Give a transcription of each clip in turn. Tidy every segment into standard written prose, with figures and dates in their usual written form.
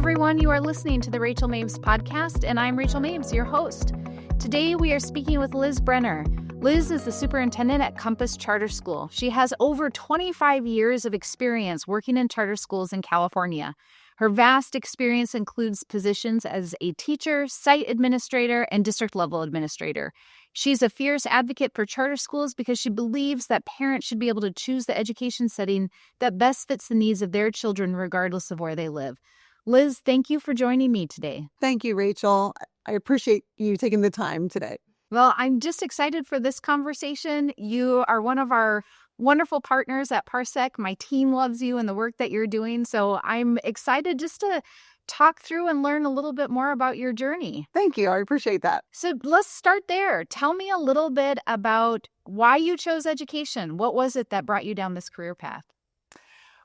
everyone. You are listening to the Rachael Maves Podcast, and I'm Rachael Maves, your host. Today, we are speaking with Liz Brenner. Liz is the superintendent at Compass Charter School. She has over 25 years of experience working in charter schools in California. Her vast experience includes positions as a teacher, site administrator, and district-level administrator. She's a fierce advocate for charter schools because she believes that parents should be able to choose the education setting that best fits the needs of their children, regardless of where they live. Liz, thank you for joining me today. Thank you, Rachael. I appreciate you taking the time today. Well, I'm just excited for this conversation. You are one of our wonderful partners at Parsec. My team loves you and the work that you're doing. So I'm excited just to talk through and learn a little bit more about your journey. Thank you. I appreciate that. So let's start there. Tell me a little bit about why you chose education. What was it that brought you down this career path?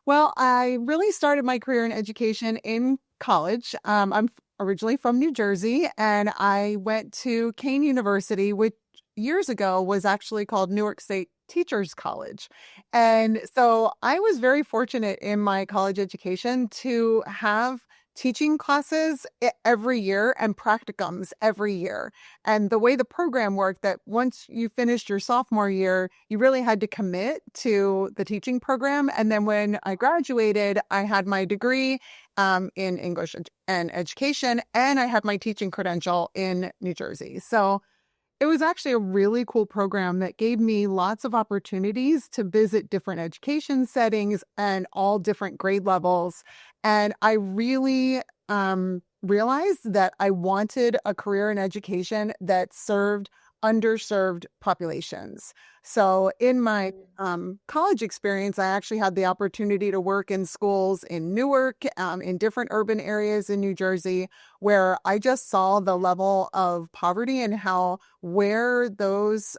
Well, I really started my career in education in college. I'm originally from New Jersey, and I went to Kean University, which years ago was actually called Newark State Teachers College. And so I was very fortunate in my college education to have teaching classes every year and practicums every year. And the way the program worked, that once you finished your sophomore year, you really had to commit to the teaching program. And then when I graduated, I had my degree in English and education, and I had my teaching credential in New Jersey. So it was actually a really cool program that gave me lots of opportunities to visit different education settings and all different grade levels. And I really realized that I wanted a career in education that served underserved populations. So in my college experience, I actually had the opportunity to work in schools in Newark, in different urban areas in New Jersey, where I just saw the level of poverty and how where those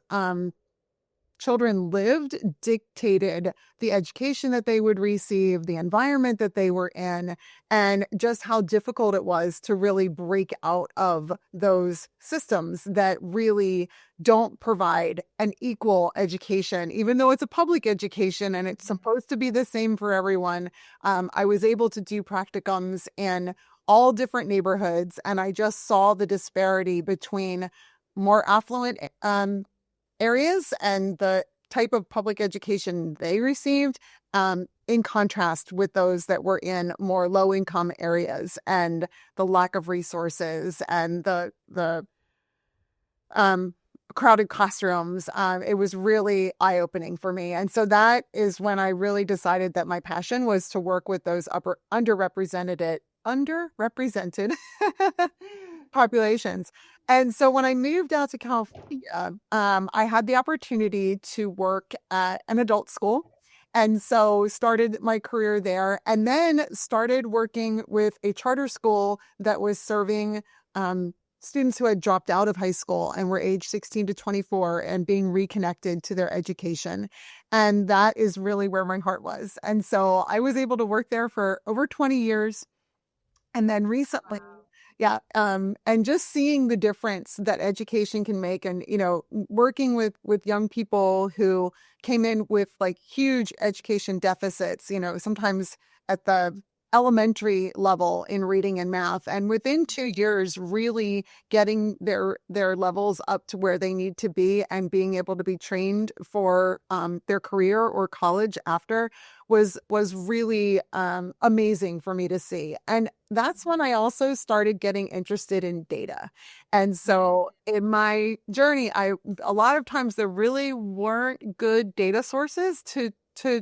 children lived dictated the education that they would receive, the environment that they were in, and just how difficult it was to really break out of those systems that really don't provide an equal education, even though it's a public education and it's supposed to be the same for everyone. I was able to do practicums in all different neighborhoods, and I just saw the disparity between more affluent areas and the type of public education they received in contrast with those that were in more low-income areas, and the lack of resources and the crowded classrooms. It was really eye-opening for me. And so that is when I really decided that my passion was to work with those underrepresented populations. And so when I moved out to California, I had the opportunity to work at an adult school. And so started my career there, and then started working with a charter school that was serving students who had dropped out of high school and were age 16 to 24 and being reconnected to their education. And that is really where my heart was. And so I was able to work there for over 20 years. And then recently, and just seeing the difference that education can make, and, working with young people who came in with like huge education deficits, sometimes at the elementary level in reading and math, and within 2 years really getting their levels up to where they need to be and being able to be trained for their career or college after was really amazing for me to see. And that's when I also started getting interested in data. And so in my journey, a lot of times there really weren't good data sources to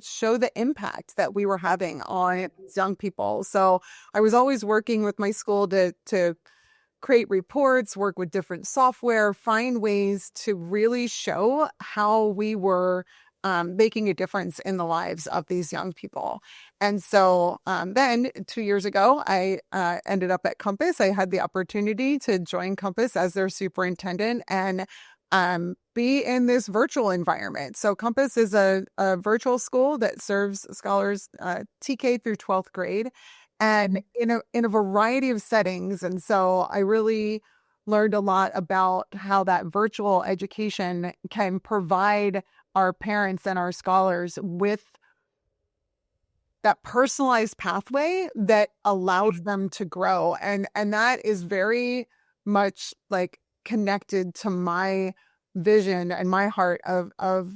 show the impact that we were having on young people. So I was always working with my school to create reports, work with different software, find ways to really show how we were making a difference in the lives of these young people. And so then 2 years ago, I ended up at Compass. I had the opportunity to join Compass as their superintendent and be in this virtual environment. So Compass is a virtual school that serves scholars TK through 12th grade, and in a variety of settings. And so I really learned a lot about how that virtual education can provide our parents and our scholars with that personalized pathway that allows them to grow. And that is very much like connected to my vision and my heart of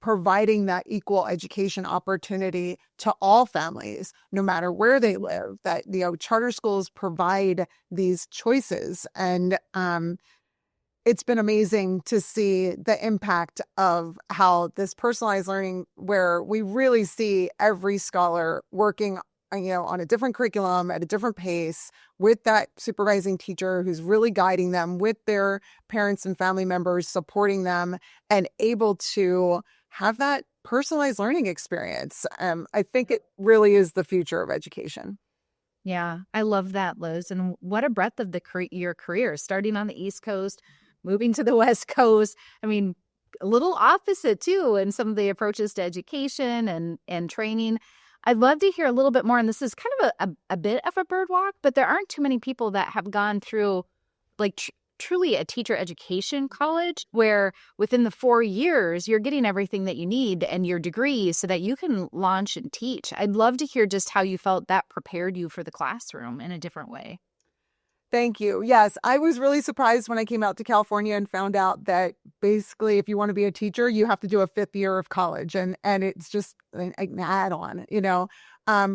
providing that equal education opportunity to all families, no matter where they live, that, charter schools provide these choices. And it's been amazing to see the impact of how this personalized learning, where we really see every scholar working, on a different curriculum at a different pace with that supervising teacher who's really guiding them, with their parents and family members supporting them, and able to have that personalized learning experience. I think it really is the future of education. Yeah, I love that, Liz. And what a breadth of your career, starting on the East Coast, moving to the West Coast. I mean, a little opposite too in some of the approaches to education and training. I'd love to hear a little bit more. And this is kind of a bit of a bird walk, but there aren't too many people that have gone through like truly a teacher education college where within the 4 years, you're getting everything that you need and your degree so that you can launch and teach. I'd love to hear just how you felt that prepared you for the classroom in a different way. Thank you. Yes, I was really surprised when I came out to California and found out that basically if you want to be a teacher, you have to do a 5th year of college. And it's just an add-on,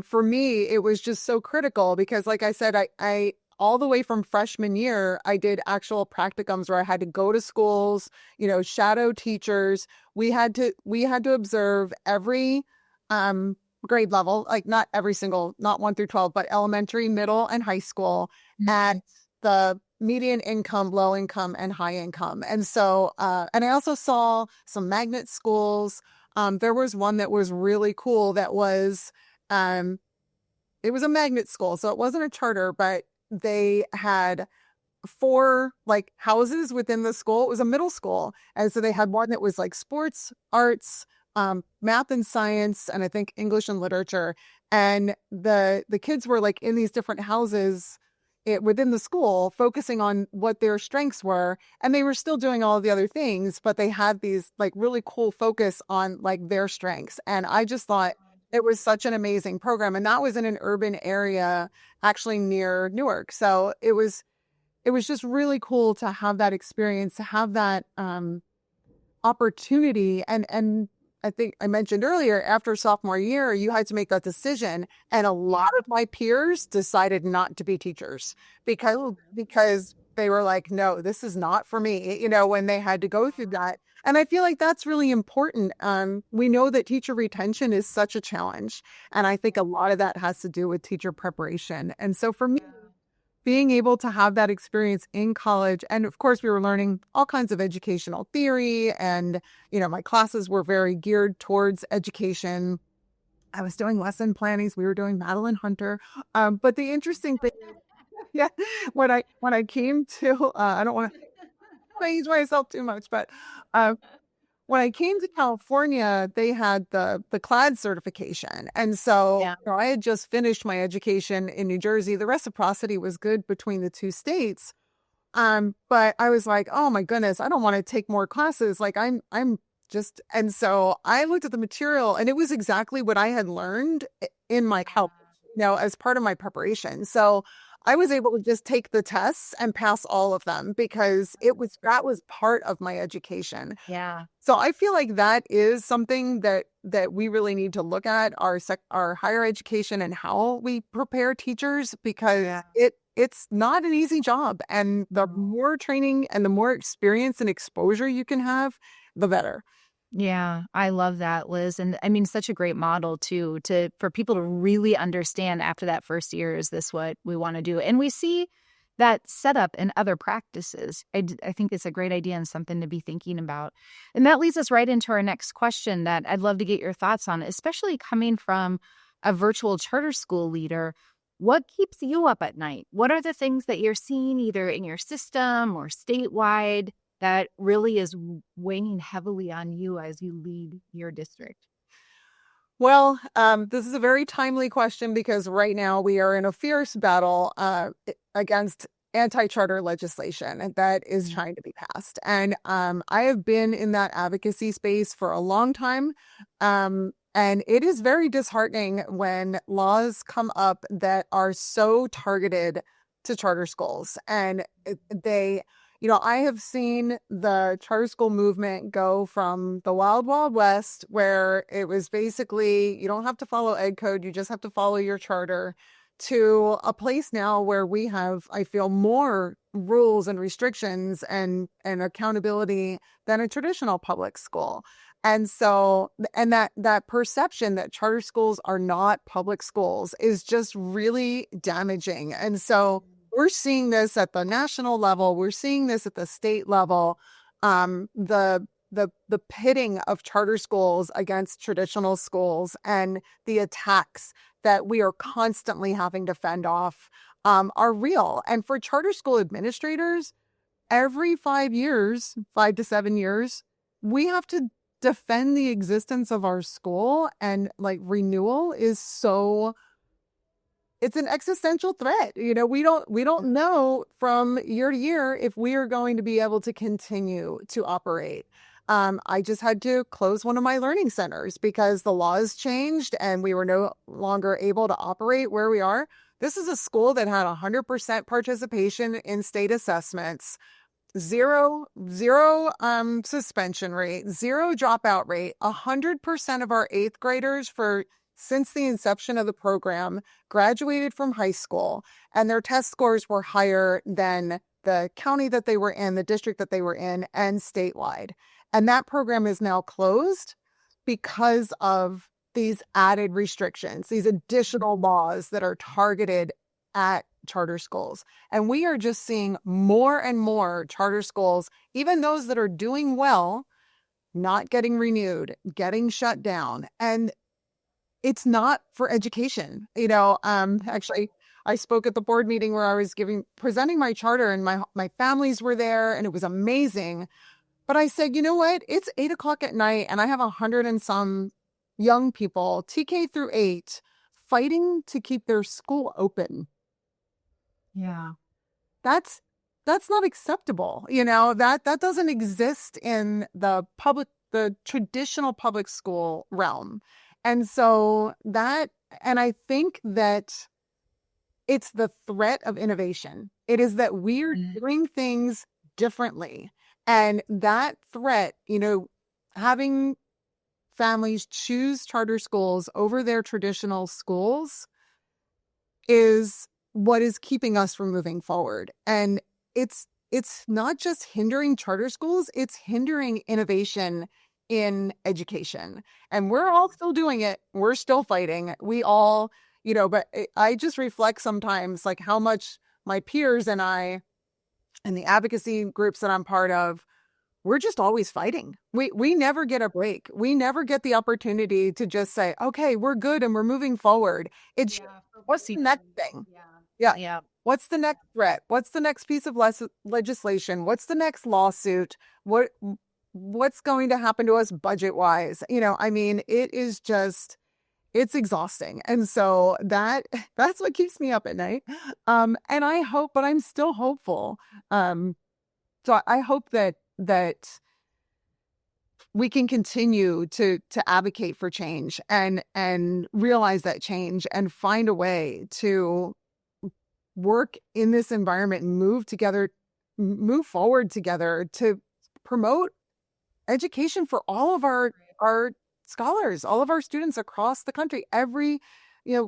For me, it was just so critical because, like I said, I all the way from freshman year, I did actual practicums where I had to go to schools, shadow teachers. We had to observe every grade level, like not every single, not 1 through 12, but elementary, middle, and high school, at the median income, low income, and high income. And so, and I also saw some magnet schools. There was one that was really cool that was, it was a magnet school. So it wasn't a charter, but they had 4 like houses within the school. It was a middle school. And so they had one that was like sports, arts, math and science, and I think English and literature. And the kids were like in these different houses within the school, focusing on what their strengths were. And they were still doing all of the other things, but they had these like really cool focus on like their strengths. And I just thought it was such an amazing program. And that was in an urban area, actually near Newark. So it was just really cool to have that experience, to have that opportunity. And I think I mentioned earlier, after sophomore year, you had to make that decision. And a lot of my peers decided not to be teachers because they were like, no, this is not for me, when they had to go through that. And I feel like that's really important. We know that teacher retention is such a challenge. And I think a lot of that has to do with teacher preparation. And so for me, being able to have that experience in college, and of course we were learning all kinds of educational theory, and my classes were very geared towards education. I was doing lesson plannings. We were doing Madeline Hunter. But the interesting thing, yeah, when I came to, I don't want to age myself too much, but when I came to California, they had the CLAD certification. And so I had just finished my education in New Jersey. The reciprocity was good between the 2 states. But I was like, oh my goodness, I don't want to take more classes. Like I'm just, and so I looked at the material and it was exactly what I had learned in my help, as part of my preparation. So I was able to just take the tests and pass all of them because that was part of my education. Yeah. So I feel like that is something that we really need to look at, our higher education and how we prepare teachers, because it's not an easy job. And the more training and the more experience and exposure you can have, the better. Yeah, I love that, Liz. And I mean, such a great model too, for people to really understand after that first year, is this what we want to do? And we see that setup in other practices. I think it's a great idea and something to be thinking about. And that leads us right into our next question that I'd love to get your thoughts on, especially coming from a virtual charter school leader. What keeps you up at night? What are the things that you're seeing either in your system or statewide that really is weighing heavily on you as you lead your district? Well, this is a very timely question because right now we are in a fierce battle against anti-charter legislation that is trying to be passed. And I have been in that advocacy space for a long time. And it is very disheartening when laws come up that are so targeted to charter schools. And they, I have seen the charter school movement go from the wild, wild west, where it was basically, you don't have to follow ed code, you just have to follow your charter, to a place now where we have, I feel, more rules and restrictions and accountability than a traditional public school. And so, and that perception that charter schools are not public schools is just really damaging. And so we're seeing this at the national level. We're seeing this at the state level. The pitting of charter schools against traditional schools and the attacks that we are constantly having to fend off are real. And for charter school administrators, every 5 to 7 years, we have to defend the existence of our school, and like renewal is so, it's an existential threat. We don't know from year to year if we are going to be able to continue to operate. I just had to close one of my learning centers because the laws changed and we were no longer able to operate where we are. This is a school that had 100% participation in state assessments, zero suspension rate, zero dropout rate. 100% of our 8th graders since the inception of the program graduated from high school, and their test scores were higher than the county that they were in, the district that they were in, and statewide. And that program is now closed because of these added restrictions, these additional laws that are targeted at charter schools. And we are just seeing more and more charter schools, even those that are doing well, not getting renewed, getting shut down. And it's not for education. Actually, I spoke at the board meeting where I was presenting my charter, and my families were there, and it was amazing. But I said, you know what? It's 8:00 at night, and I have 100 and some young people, TK through 8, fighting to keep their school open. Yeah. That's not acceptable. That doesn't exist in the traditional public school realm. And so and I think that it's the threat of innovation. It is that we're doing things differently. And that threat, having families choose charter schools over their traditional schools is what is keeping us from moving forward. And it's not just hindering charter schools, it's hindering innovation in education. And we're all still doing it. We're still fighting. We all, but I just reflect sometimes like how much my peers and I and the advocacy groups that I'm part of, we're just always fighting. We never get a break. We never get the opportunity to just say, okay, we're good and we're moving forward. It's what's the next thing? Yeah. What's the next threat? What's the next piece of legislation? What's the next lawsuit? What's going to happen to us budget wise? It is just, it's exhausting. And so that's what keeps me up at night. And I hope, but I'm still hopeful. So I hope that we can continue to advocate for change and realize that change and find a way to work in this environment and move forward together to promote education for all of our scholars, all of our students across the country,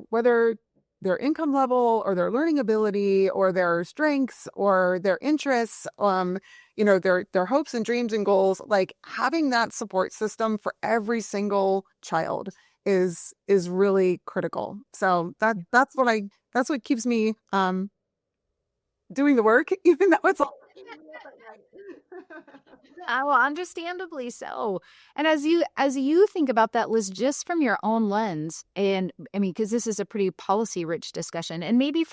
whether their income level or their learning ability or their strengths or their interests, their hopes and dreams and goals, like having that support system for every single child is really critical. So that's what keeps me doing the work, even though it's all well, understandably so. And as you think about that, Liz, just from your own lens, and because this is a pretty policy-rich discussion, and maybe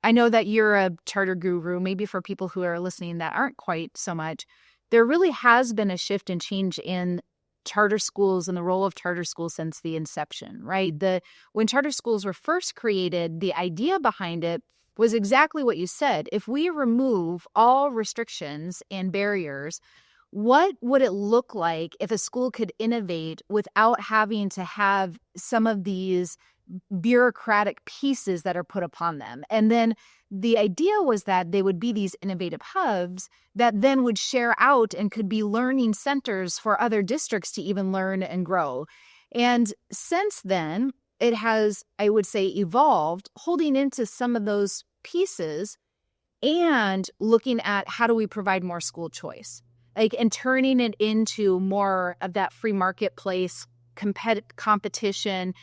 I know that you're a charter guru, maybe for people who are listening that aren't quite so much, there really has been a shift and change in charter schools and the role of charter schools since the inception, right? When charter schools were first created, the idea behind it was exactly what you said. If we remove all restrictions and barriers, what would it look like if a school could innovate without having to have some of these bureaucratic pieces that are put upon them? And then the idea was that they would be these innovative hubs that then would share out and could be learning centers for other districts to even learn and grow. And since then, it has, I would say, evolved, holding into some of those pieces and looking at how do we provide more school choice, like, and turning it into more of that free marketplace competition.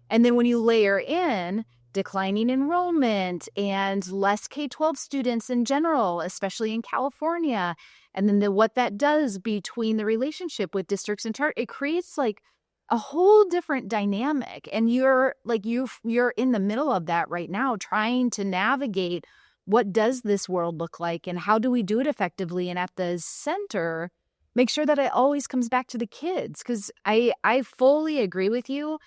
And then when you layer in declining enrollment and less K-12 students in general, especially in California, and then what that does between the relationship with districts and charter, it creates like a whole different dynamic. And you're in the middle of that right now, trying to navigate what does this world look like and how do we do it effectively? And at the center, make sure that it always comes back to the kids. Because I fully agree with you.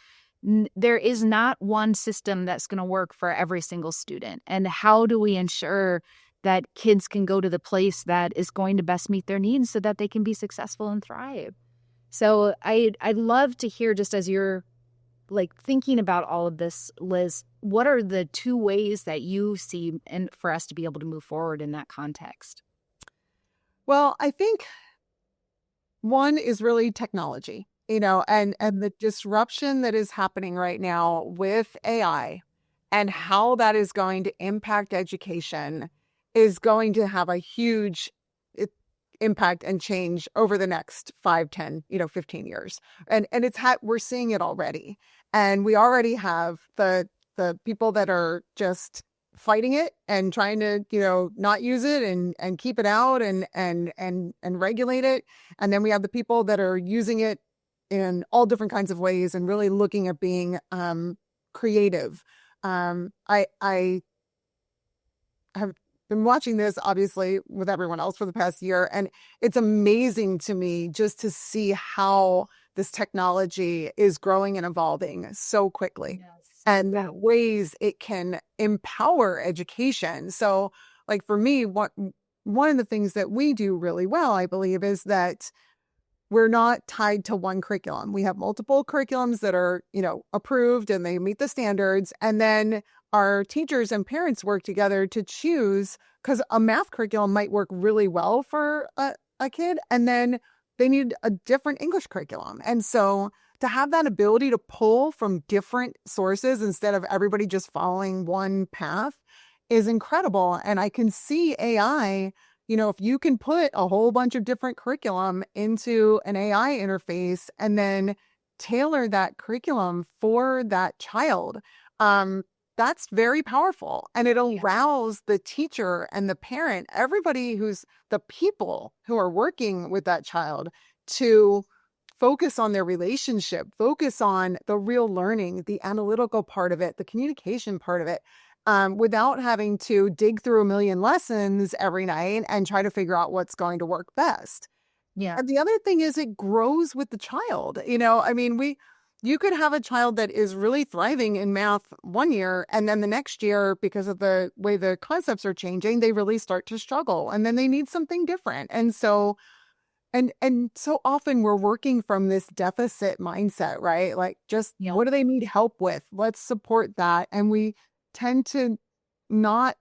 There is not one system that's going to work for every single student. And how do we ensure that kids can go to the place that is going to best meet their needs so that they can be successful and thrive? So I'd love to hear, just as you're like thinking about all of this, Liz, what are the two ways that you see and for us to be able to move forward in that context? Well, I think one is really technology, and the disruption that is happening right now with AI and how that is going to impact education is going to have a huge impact and change over the next 5, 10, 15 years. And we're seeing it already. And we already have the people that are just fighting it and trying to, not use it and keep it out and regulate it. And then we have the people that are using it in all different kinds of ways and really looking at being creative. I have been watching this, obviously, with everyone else for the past year. And it's amazing to me just to see how this technology is growing and evolving so quickly. Yes. And the ways it can empower education. So, like for me, one of the things that we do really well, I believe, is that we're not tied to one curriculum. We have multiple curriculums that are, approved and they meet the standards. And then our teachers and parents work together to choose, because a math curriculum might work really well for a kid, and then they need a different English curriculum. And so to have that ability to pull from different sources instead of everybody just following one path is incredible. And I can see AI, if you can put a whole bunch of different curriculum into an AI interface and then tailor that curriculum for that child, that's very powerful. And it allows the teacher and the parent, everybody the people who are working with that child, to focus on their relationship, focus on the real learning, the analytical part of it, the communication part of it, without having to dig through a million lessons every night and try to figure out what's going to work best. Yeah. And the other thing is it grows with the child. You could have a child that is really thriving in math one year, and then the next year, because of the way the concepts are changing, they really start to struggle, and then they need something different. And so, and so often we're working from this deficit mindset, right? Like, just what do they need help with? Let's support that. And we tend to not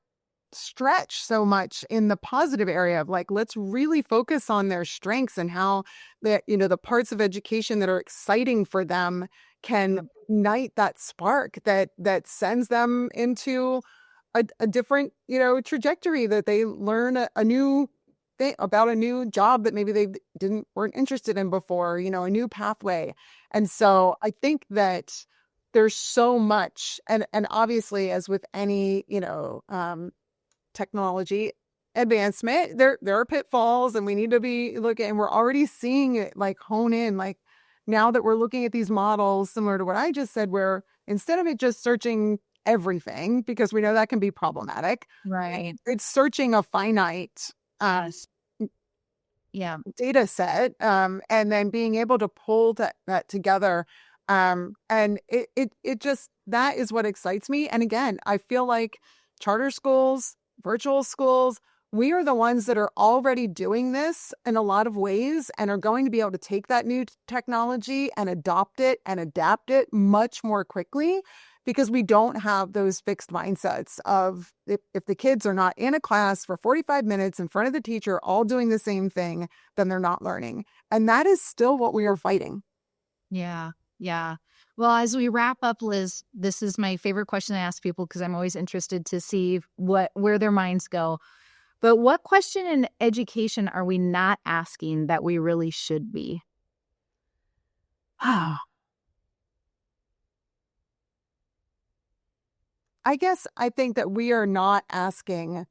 stretch so much in the positive area of like, let's really focus on their strengths and how the parts of education that are exciting for them can ignite that spark that sends them into a different, trajectory, that they learn a new thing about a new job that maybe they weren't interested in before, a new pathway. And so I think that there's so much, and obviously, as with any, technology advancement, there are pitfalls, and we need to be looking, and we're already seeing it like hone in, like now that we're looking at these models similar to what I just said, where instead of it just searching everything, because we know that can be problematic, right? It's searching a finite data set, and then being able to pull that together. And it just, that is what excites me. And again, I feel like charter schools, virtual schools, we are the ones that are already doing this in a lot of ways and are going to be able to take that new technology and adopt it and adapt it much more quickly, because we don't have those fixed mindsets of if the kids are not in a class for 45 minutes in front of the teacher all doing the same thing, then they're not learning. And that is still what we are fighting. Yeah. Yeah. Well, as we wrap up, Liz, this is my favorite question to ask people because I'm always interested to see where their minds go. But what question in education are we not asking that we really should be? I guess I think that we are not asking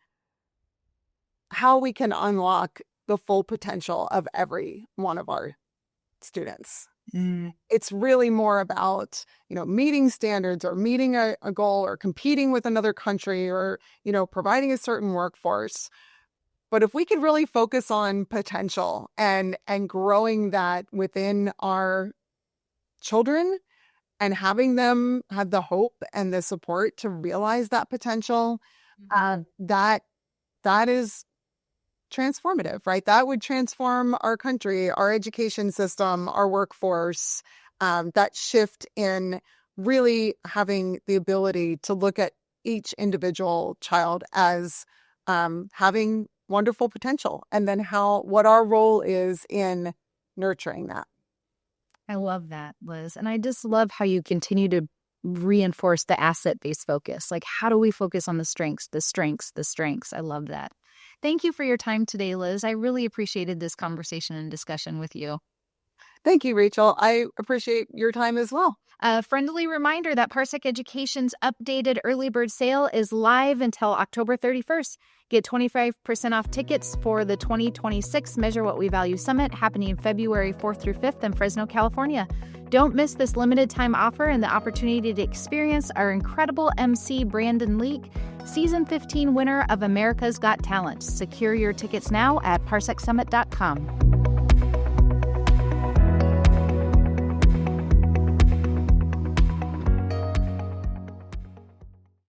how we can unlock the full potential of every one of our students. It's really more about, meeting standards or meeting a goal or competing with another country or, providing a certain workforce. But if we could really focus on potential and growing that within our children and having them have the hope and the support to realize that potential, that is transformative, right? That would transform our country, our education system, our workforce. That shift in really having the ability to look at each individual child as having wonderful potential, and then what our role is in nurturing that. I love that, Liz. And I just love how you continue to reinforce the asset-based focus. Like, how do we focus on the strengths? I love that. Thank you for your time today, Liz. I really appreciated this conversation and discussion with you. Thank you, Rachel. I appreciate your time as well. A friendly reminder that Parsec Education's updated early bird sale is live until October 31st. Get 25% off tickets for the 2026 Measure What We Value Summit happening February 4th through 5th in Fresno, California. Don't miss this limited time offer and the opportunity to experience our incredible MC Brandon Leake, Season 15 winner of America's Got Talent. Secure your tickets now at parsecsummit.com.